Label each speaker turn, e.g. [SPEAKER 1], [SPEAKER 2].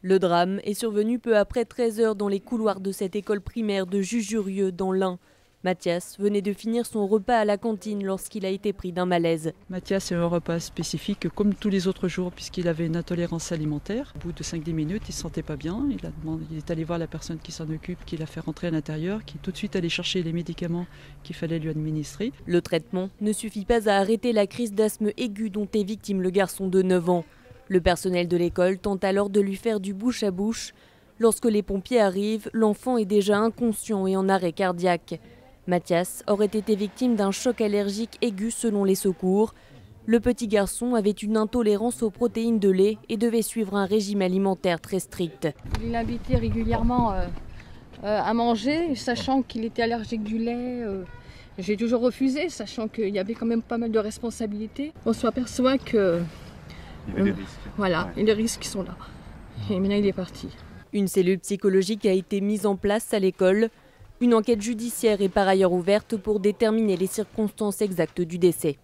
[SPEAKER 1] Le drame est survenu peu après 13 h dans les couloirs de cette école primaire de Jujurieux dans l'Ain. Mathias venait de finir son repas à la cantine lorsqu'il a été pris d'un malaise.
[SPEAKER 2] Mathias a eu un repas spécifique comme tous les autres jours puisqu'il avait une intolérance alimentaire. Au bout de 5-10 minutes, il ne se sentait pas bien. Il est allé voir la personne qui s'en occupe, qui l'a fait rentrer à l'intérieur, qui est tout de suite allé chercher les médicaments qu'il fallait lui administrer.
[SPEAKER 1] Le traitement ne suffit pas à arrêter la crise d'asthme aiguë dont est victime le garçon de 9 ans. Le personnel de l'école tente alors de lui faire du bouche à bouche. Lorsque les pompiers arrivent, l'enfant est déjà inconscient et en arrêt cardiaque. Mathias aurait été victime d'un choc allergique aigu selon les secours. Le petit garçon avait une intolérance aux protéines de lait et devait suivre un régime alimentaire très strict.
[SPEAKER 3] Il l'invitait régulièrement à manger, sachant qu'il était allergique du lait. J'ai toujours refusé, sachant qu'il y avait quand même pas mal de responsabilités. On s'aperçoit que
[SPEAKER 4] il y avait des risques.
[SPEAKER 3] Voilà, et les risques sont là. Et maintenant il est parti.
[SPEAKER 1] Une cellule psychologique a été mise en place à l'école. Une enquête judiciaire est par ailleurs ouverte pour déterminer les circonstances exactes du décès.